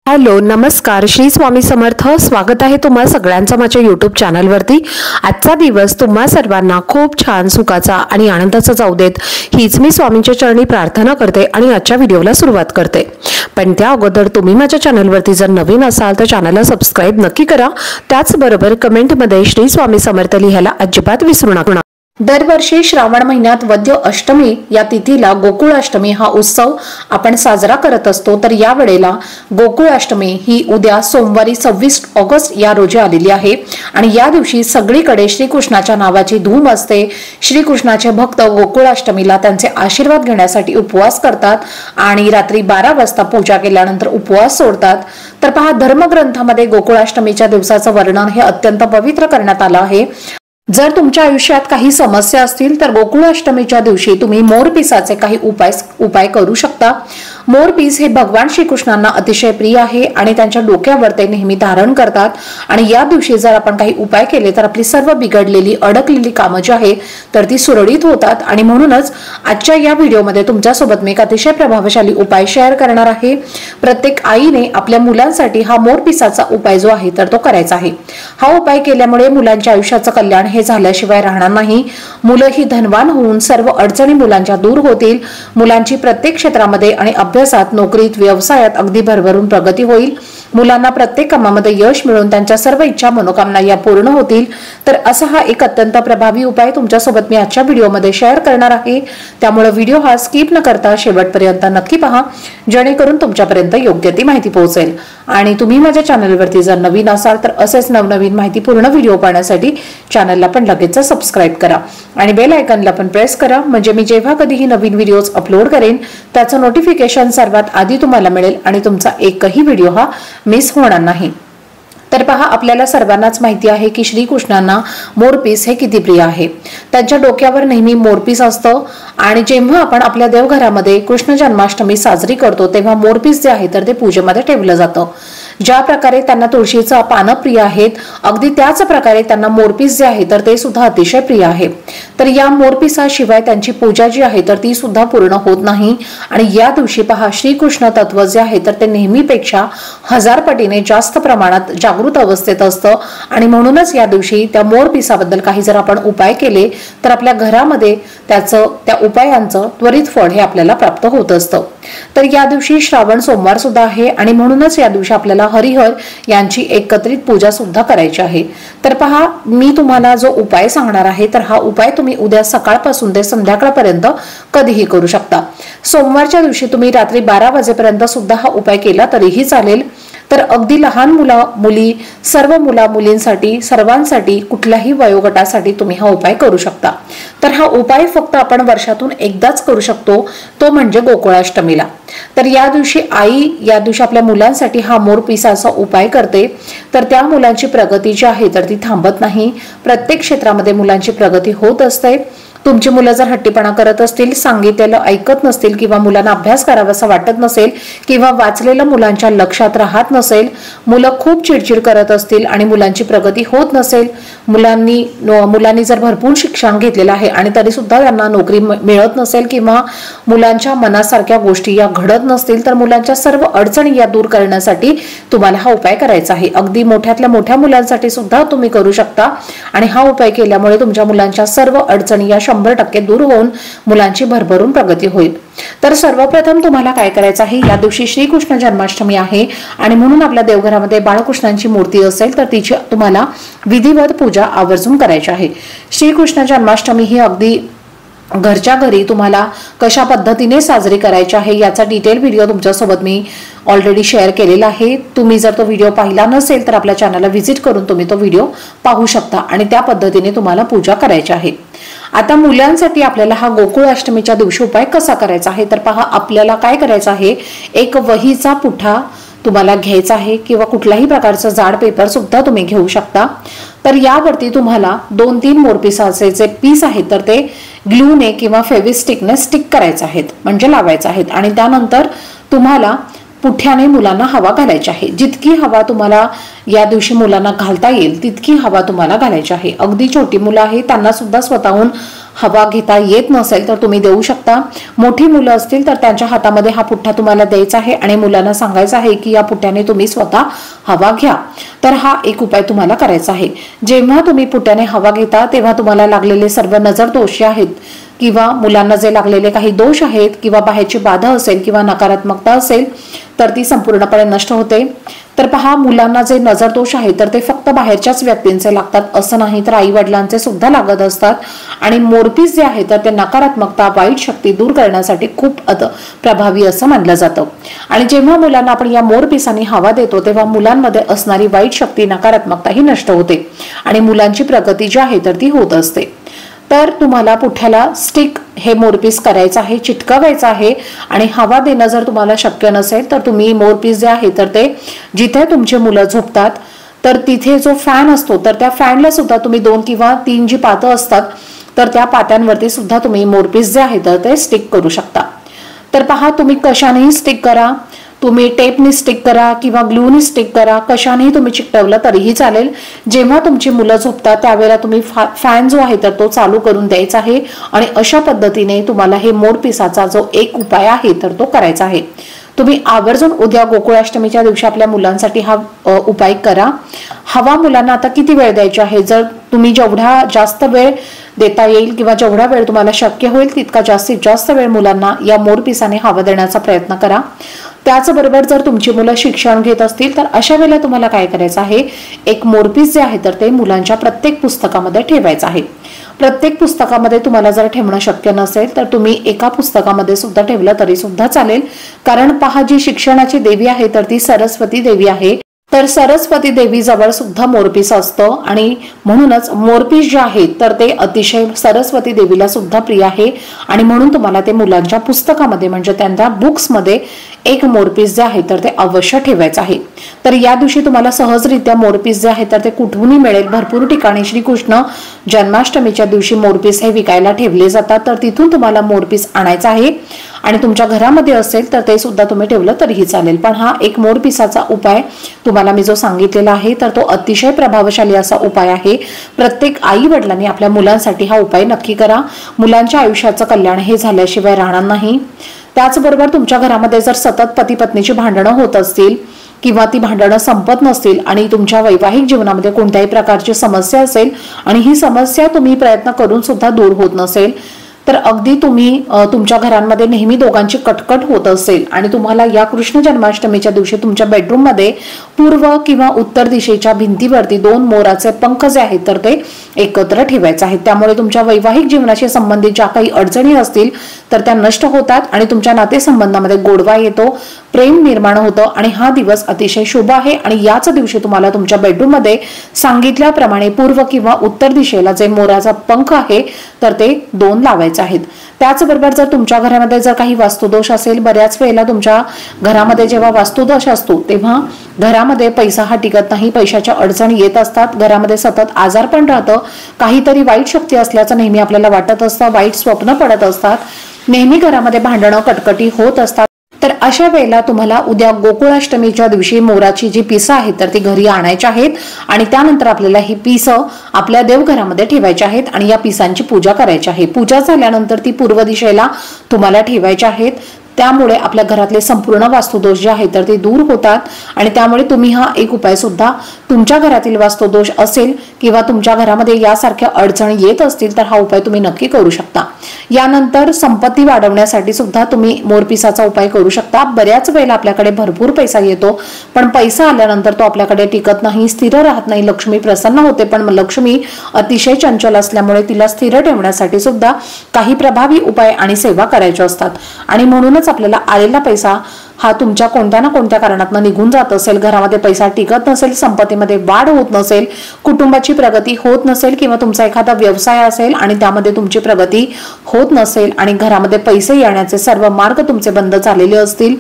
Hello नमस्कार श्री स्वामी समर्थ। स्वागत आहे तुम्हा सगळ्यांचं माझ्या यूट्यूब चॅनलवरती। आजचा दिवस तुम्हा सर्वांना खूप छान सुखाचा आणि आनंदाचा जाऊ देत हीच मी स्वामींच्या चरणी प्रार्थना करते आणि आजच्या व्हिडिओला सुरुवात करते। पण त्या अगोदर तुम्ही माझ्या चॅनलवरती जर नवीन असाल तर चॅनलला सबस्क्राइब नक्की करा। त्याचबरोबर कमेंटमध्ये श्री स्वामी समर्थ लिहायला अजिबात विसरू नका। दरवर्षी श्रावण महिन्यात वद्य अष्टमी या तिथीला गोकुळ अष्टमी हा उत्सव आपण साजरा करत असतो। तर या वेळेला गोकुळ अष्टमी ही उद्या सोमवारी 26 ऑगस्ट या रोजी आलेली आहे आणि या दिवशी सगळीकडे श्रीकृष्णाच्या नावाची धूम असते। श्रीकृष्णाचे भक्त गोकुळ अष्टमीला त्यांचे आशीर्वाद घेण्यासाठी उपवास करतात आणि रात्री 12 वाजता पूजा केल्यानंतर उपवास सोडतात। तर पहा, धर्मग्रंथामध्ये गोकुळ अष्टमीच्या दिवसाचं वर्णन हे अत्यंत पवित्र करण्यात आलं आहे। जर तुमच्या आयुष्यात काही समस्या असतील तर गोकुळ अष्टमीच्या दिवशी तुम्ही मोरपिसाचे काही उपाय करू शकता। मोरपीस हे भगवान श्रीकृष्णांना अतिशय प्रिय आहे आणि त्यांच्या डोक्यावर ते नेहमी धारण करतात आणि या दिवशी जर आपण काही उपाय केले तर आपली सर्व बिघडलेली अडकलेली कामं जी आहे तर ती सुरळीत होतात। आणि म्हणूनच आजच्या या व्हिडिओमध्ये तुमच्यासोबत मी एक अतिशय प्रभावशाली उपाय शेअर करणार आहे। प्रत्येक आईने आपल्या मुलांसाठी हा मोरपिसाचा उपाय जो आहे तर तो करायचा आहे। हा उपाय केल्यामुळे मुलांच्या आयुष्याचं कल्याण हे झाल्याशिवाय राहणार नाही। मुलं ही धनवान होऊन सर्व अडचणी मुलांच्या दूर होतील। मुलांची प्रत्येक क्षेत्रामध्ये आणि अभ्यासात, नोकरीत, व्यवसायात अगदी भरभरून प्रगती होईल। मुलांना प्रत्येक कामामध्ये यश मिळून त्यांच्या सर्व इच्छा मनोकामना या पूर्ण होतील। तर असा हा एक अत्यंत प्रभावी उपाय तुमच्यासोबत मी आजच्या व्हिडिओमध्ये शेअर करणार आहे। त्यामुळे व्हिडिओ हा स्किप न करता शेवटपर्यंत नक्की पहा, जेणेकरून तुमच्यापर्यंत योग्य ती माहिती पोहोचेल। आणि तुम्ही माझ्या चॅनलवरती जर नवीन असाल तर असेच नवनवीन माहितीपूर्ण व्हिडिओ पाहण्यासाठी चॅनलला पण लगेच सबस्क्राइब करा आणि बेल आयकॉनला पण प्रेस करा, म्हणजे मी जेव्हा कधीही नवीन व्हिडिओज अपलोड करेन त्याचं नोटिफिकेशन सर्वात आधी तुम्हाला मिळेल आणि तुमचा एकही व्हिडिओ हा मिस होणार नाही। तर पहा, आपल्याला सर्वांनाच माहिती आहे की श्रीकृष्णांना मोरपीस हे किती प्रिय आहे। त्यांच्या डोक्यावर नेहमी मोरपीस असतं आणि जेव्हा आपण आपल्या देवघरामध्ये कृष्ण जन्माष्टमी साजरी करतो तेव्हा मोरपीस जे आहे तर ते पूजेमध्ये ठेवलं जातं। ज्या प्रकारे त्यांना तुळशीचं पानं प्रिय आहेत अगदी त्याच प्रकारे त्यांना मोरपीस जे आहे तर ते सुद्धा अतिशय प्रिय आहे। तर या मोरपिसाशिवाय त्यांची पूजा जी आहे तर ती सुद्धा पूर्ण होत नाही आणि या दिवशी पहा, श्रीकृष्ण तत्व जे आहे तर ते नेहमीपेक्षा 1000 पटीने जास्त प्रमाणात जागृत अवस्थेत असतं आणि म्हणूनच या दिवशी त्या मोरपिसाबद्दल काही जर आपण उपाय केले तर आपल्या घरामध्ये त्या उपायांचं त्वरित फळ हे आपल्याला प्राप्त होत असतं। तर या दिवशी श्रावण सोमवार सुद्धा आहे आणि म्हणूनच या दिवशी आपल्याला हरिहर यांची एकत्रित पूजा सुद्धा करायची आहे। तर पहा, मी तुम्हाला जो उपाय सांगणार आहे तर हा उपाय तुम्ही उद्या सकाळपासून ते संध्याकाळपर्यंत कधीही करू शकता। सोमवारच्या दिवशी तुम्ही रात्री 12 वाजेपर्यंत सुद्धा हा उपाय केला तरीही चालेल। तर अगदी लहान मुली, सर्व मुलींसाठी, सर्वांसाठी, कुठल्याही वयोगटासाठी तुम्ही हा उपाय करू शकता। तर हा उपाय फक्त आपण वर्षातून एकदाच करू शकतो, तो म्हणजे गोकुळाष्टमीला। तर या दिवशी आपल्या मुलांसाठी हा मोरपिसाचा उपाय करते। तर त्या मुलांची प्रगती जी आहे तर ती थांबत नाही। प्रत्येक क्षेत्रामध्ये मुलांची प्रगती होत असते। तुमची मुलं जर हट्टीपणा करत असतील, सांगितलेलं ऐकत नसतील किंवा मुलांना अभ्यास करावासा वाटत नसेल किंवा वाचलेलं मुलांच्या लक्षात राहत नसेल, मुलं खूप चिडचिड करत असतील आणि मुलांची प्रगती होत नसेल, मुलांनी जर भरपूर शिक्षण घेतलेलं आहे आणि तरी सुद्धा त्यांना नोकरी मिळत नसेल किंवा मुलांच्या मनासारख्या गोष्टी या घडत नसतील, तर मुलांच्या सर्व अडचणी या दूर करण्यासाठी तुम्हाला हा उपाय करायचा आहे। अगदी मोठ्यातल्या मोठ्या मुलांसाठी सुद्धा तुम्ही करू शकता आणि हा उपाय केल्यामुळे तुमच्या मुलांच्या सर्व अडचणी या 100% दूर होऊन मुलांची भरभरून प्रगती होईल। तर सर्वप्रथम तुम्हाला काय करायचं आहे, या दिवशी श्रीकृष्ण जन्माष्टमी आहे आणि म्हणून आपल्या देवघरामध्ये बाळकृष्णांची मूर्ती असेल तर तिची तुम्हाला विधिवत पूजा आवर्जून करायची आहे। श्रीकृष्ण जन्माष्टमी ही अगदी घरच्या घरी तुम्हाला कशा पद्धतीने साजरी करायची आहे याचा डिटेल व्हिडिओ तुमच्यासोबत मी ऑलरेडी शेअर केलेला आहे। तुम्ही जर तो व्हिडिओ पाहिला नसेल तर आपल्या चॅनलला व्हिजिट करून तुम्ही तो व्हिडिओ पाहू शकता आणि त्या पद्धतीने तुम्हाला पूजा करायची आहे। आता मुलांसाठी आपल्याला हा गोकुळ अष्टमीच्या दिवशी उपाय कसा करायचा आहे, तर पहा, आपल्याला काय करायचं आहे, एक वहीचा पुठा तुम्हाला घ्यायचा आहे किंवा कुठल्याही प्रकारचं जाड पेपर सुद्धा तुम्ही घेऊ शकता। तर यावरती तुम्हाला 2-3 मोरपिसाचे जे पीस आहेत तर ते ग्लूने किंवा फेविस्टिकने स्टिक करायचे आहेत, म्हणजे लावायचे आहेत आणि त्यानंतर तुम्हाला पुठ्याने मुलांना हवा घालायची आहे। जितकी हवा तुम्हाला या दिवशी मुलांना घालता येईल तितकी हवा तुम्हाला घालायची आहे। अगदी छोटी मुलं आहेत त्यांना सुद्धा स्वतःहून हवा घेता येत नसेल तर तुम्ही देऊ शकता। मोठी मुलं असतील तर त्यांच्या हातामध्ये हा पुठ्ठा तुम्हाला द्यायचा आहे आणि मुलांना सांगायचं आहे की या पुठ्ठ्याने तुम्ही स्वतः हवा घ्या। तर हा एक उपाय तुम्हाला करायचा आहे। जेव्हा तुम्ही पुठ्ठ्याने हवा घेता तेव्हा तुम्हाला लागलेले सर्व नजर दोष आहेत किंवा मुलांना जे लागलेले काही दोष आहेत किंवा बाहेरची बाधा असेल किंवा नकारात्मकता असेल तर ती संपूर्णपणे नष्ट होते। तर पहा, मुलांना जे नजर दोष आहे तर ते फक्त बाहेरच्याच व्यक्तींचे लागतात असं नाही, तर आई वडिलांचे सुद्धा लागत असतात। आणि मोरपीस जे आहे तर ते नकारात्मकता वाईट शक्ती दूर करण्यासाठी खूप प्रभावी असं मानलं जातं। आणि जेव्हा मुलांना आपण या मोरपिसाने हवा देतो तेव्हा मुलांमध्ये असणारी वाईट शक्ती नकारात्मकता ही नष्ट होते आणि मुलांची प्रगती जी आहे तर ती होत असते। तर तुम्हाला पुठ्ठ्याला स्टिक हे मोरपीस करायचं आहे, चिटकवायचं आहे। आणि हवा देणं जर तुम्हाला शक्य नसेल तर तुम्ही मोरपीस जे आहे तर ते जिथे तुमचे मुलं झोपतात तर तिथे जो फॅन असतो तर त्या फॅनला सुद्धा तुम्ही 2 किंवा 3 जी पातं असतात तर त्या पात्यांवरती सुद्धा तुम्ही मोरपीस जे आहे तर ते स्टिक करू शकता। तर पहा, तुम्ही कशानेही स्टिक करा, तुम्ही टेपनी स्टिक करा किंवा ग्लूनी स्टिक करा, कशानेही तुम्ही चिकटवलं तरीही चालेल। जेव्हा तुमची मुलं झोपतात त्यावेळेला तुम्ही फॅन जो आहे तर तो चालू करून द्यायचा आहे आणि अशा पद्धतीने तुम्हाला हे मोरपिसाचा जो एक उपाय आहे तर तो करायचा आहे। तुम्ही आवर्जून उद्या गोकुळाष्टमीच्या दिवशी आपल्या मुलांसाठी हा उपाय करा। हवा मुलांना आता किती वेळ द्यायची आहे, जर तुम्ही जेवढा जास्त वेळ देता येईल किंवा जेवढा वेळ तुम्हाला शक्य होईल तितका जास्तीत जास्त वेळ मुलांना या मोरपिसाने हवा देण्याचा प्रयत्न करा। त्याचबरोबर जर तुमची मुलं शिक्षण घेत असतील तर अशा वेळेला तुम्हाला काय करायचं आहे, एक मोरपीस जे आहे तर ते मुलांच्या प्रत्येक पुस्तकामध्ये ठेवायचं आहे। प्रत्येक पुस्तकामध्ये तुम्हाला जर ठेवणं शक्य नसेल तर तुम्ही एका पुस्तकामध्ये सुद्धा ठेवलं तरी सुद्धा चालेल। कारण पहा, जी शिक्षणाची देवी आहे तर ती सरस्वती देवी आहे। तर सरस्वती देवी जवळ सुद्धा मोरपीस असतं आणि म्हणूनच मोरपीस जे आहे तर ते अतिशय सरस्वती देवीला सुद्धा प्रिय आहे आणि म्हणून तुम्हाला ते मुलांच्या पुस्तकामध्ये म्हणजे त्यांच्या बुक्समध्ये एक मोरपीस जे आहे तर ते अवश्य ठेवायचं आहे। तर या दिवशी तुम्हाला सहजरित्या मोरपीस जे आहे तर ते कुठूनही मिळेल। भरपूर ठिकाणी श्रीकृष्ण जन्माष्टमीच्या दिवशी मोरपीस हे विकायला ठेवले जातात, तर तिथून तुम्हाला मोरपीस आणायचा आहे आणि तुमच्या घरामध्ये असेल तर ते सुद्धा तुम्ही ठेवलं तरीही चालेल। पण हा एक मोरपिसाचा उपाय तुम्हाला मी जो सांगितलेला आहे तर तो अतिशय प्रभावशाली असा उपाय आहे। प्रत्येक आई वडिलांनी आपल्या मुलांसाठी हा उपाय नक्की करा। मुलांच्या आयुष्याचं कल्याण हे झाल्याशिवाय राहणार नाही। त्याचबरोबर तुमच्या घरामध्ये जर सतत पती पत्नीची भांडणं होत असतील किंवा ती भांडणं संपत नसतील आणि तुमच्या वैवाहिक जीवनामध्ये कोणत्याही प्रकारची समस्या असेल आणि ही समस्या तुम्ही प्रयत्न करून सुद्धा दूर होत नसेल तर अगदी तुम्ही तुमच्या घरांमध्ये नेहमी दोघांची कटकट होत असेल आणि तुम्हाला या कृष्ण जन्माष्टमीच्या दिवशी तुमच्या बेडरूम मध्ये पूर्व किंवा उत्तर दिशेच्या भिंतीवरती 2 मोराचे पंख जे आहेत तर ते एकत्र ठेवायचे आहेत। त्यामुळे तुमच्या वैवाहिक जीवनाशी संबंधित ज्या काही अडचणी असतील तर त्या नष्ट होतात आणि तुमच्या नातेसंबंधामध्ये गोडवा येतो, प्रेम निर्माण होतं आणि हा दिवस अतिशय शुभ आहे। आणि याच दिवशी तुम्हाला तुमच्या बेडरूम मध्ये सांगितल्याप्रमाणे पूर्व किंवा उत्तर दिशेला जे मोराचा पंख आहे तर ते 2 लावायचे आहेत। त्याचबरोबर जर तुमच्या घरामध्ये जर काही वास्तुदोष असेल, बऱ्याच वेळेला तुमच्या घरामध्ये जेव्हा वास्तुदोष असतो तेव्हा घरामध्ये पैसा हा टिकत नाही, पैशाच्या अडचणी येत असतात, घरामध्ये सतत आजार पण राहतं, काहीतरी वाईट शक्ती असल्याचं नेहमी आपल्याला वाटत असतं, वाईट स्वप्न पडत असतात, नेहमी घरामध्ये भांडणं कटकटी होत असतात। तर अशा वेळेला तुम्हाला उद्या गोकुळाष्टमीच्या दिवशी मोराची जी पिसं आहेत तर ती घरी आणायची आहेत आणि त्यानंतर आपल्याला ही पिसं आपल्या देवघरामध्ये ठेवायची आहेत आणि या पिसांची पूजा करायची आहे। पूजा झाल्यानंतर ती पूर्व दिशेला तुम्हाला ठेवायची आहेत। त्यामुळे आपल्या घरातले संपूर्ण वास्तुदोष जे आहेत तर ते दूर होतात आणि त्यामुळे तुम्ही हा एक उपाय सुद्धा तुमच्या घरातील वास्तुदोष असेल किंवा तुमच्या घरामध्ये यासारख्या अडचणी येत असतील तर हा उपाय तुम्ही नक्की करू शकता। यानंतर संपत्ती वाढवण्यासाठी सुद्धा तुम्ही मोरपिसाचा उपाय करू शकता। बऱ्याच वेळेला आपल्याकडे भरपूर पैसा येतो पण पैसा आल्यानंतर तो आपल्याकडे टिकत नाही, स्थिर राहत नाही। लक्ष्मी प्रसन्न होते पण लक्ष्मी अतिशय चंचल असल्यामुळे तिला स्थिर ठेवण्यासाठी सुद्धा काही प्रभावी उपाय आणि सेवा करायच्या असतात आणि म्हणूनच आपल्याला आलेला पैसा हा तुमच्या कोणत्या ना कोणत्या कारणातून निघून जात असेल, घरामध्ये पैसा टिकत नसेल, संपत्तीमध्ये वाढ होत नसेल, कुटुंबाची प्रगती होत नसेल किंवा तुमचा एखादा व्यवसाय असेल आणि त्यामध्ये तुमची प्रगती होत नसेल आणि घरामध्ये पैसे येण्याचे सर्व मार्ग तुमचे बंद झालेले असतील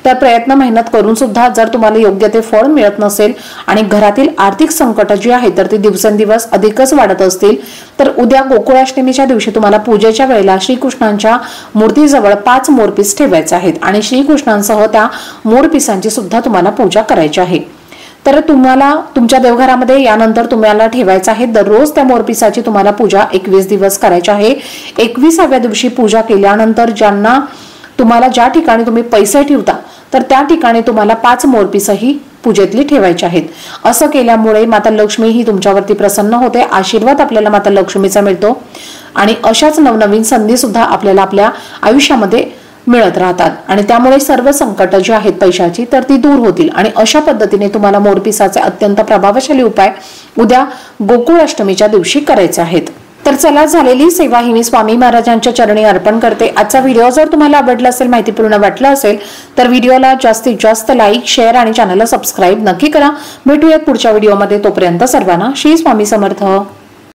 तर प्रयत्न मेहनत करून सुद्धा जर तुम्हाला योग्य ते फळ मिळत नसेल आणि घरातील आर्थिक संकट जी आहे तर ती दिवसेंदिवस अधिकच वाढत असतील तर उद्या गोकुळाष्टमीच्या दिवशी तुम्हाला पूजेच्या वेळेला श्रीकृष्णांच्या मूर्तीजवळ 5 मोरपीस ठेवायचे आहेत आणि श्रीकृष्णांसह त्या मोरपिसांची सुद्धा तुम्हाला पूजा करायची आहे। तर तुम्हाला तुमच्या देवघरामध्ये यानंतर तुम्हाला ठेवायचं आहे दररोज त्या मोरपिसाची तुम्हाला पूजा 21 दिवस करायची आहे। 21व्या दिवशी पूजा केल्यानंतर ज्यांना तुम्हाला ज्या ठिकाणी तुम्ही पैसे ठेवता तर त्या ठिकाणी तुम्हाला 5 मोरपिसही पूजेतली ठेवायची आहेत। असं केल्यामुळे माता लक्ष्मी ही तुमच्यावरती प्रसन्न होते, आशीर्वाद आपल्याला माता लक्ष्मीचा मिळतो आणि अशाच नवनवीन संधी सुद्धा आपल्याला आपल्या आयुष्यामध्ये मिळत राहतात आणि त्यामुळे सर्व संकट जी आहेत पैशाची तर ती दूर होतील। आणि अशा पद्धतीने तुम्हाला मोरपिसाचे अत्यंत प्रभावशाली उपाय उद्या गोकुळाष्टमीच्या दिवशी करायचे आहेत। तर चला, झालेली सेवा ही मी स्वामी महाराजांच्या चरणी अर्पण करते। आजचा व्हिडिओ जर तुम्हाला आवडला असेल, माहितीपूर्ण वाटला असेल तर व्हिडिओला जास्तीत जास्त लाईक, शेअर आणि चॅनलला सबस्क्राईब नक्की करा। भेटूयात पुढच्या व्हिडिओमध्ये, तोपर्यंत सर्वांना श्री स्वामी समर्थ।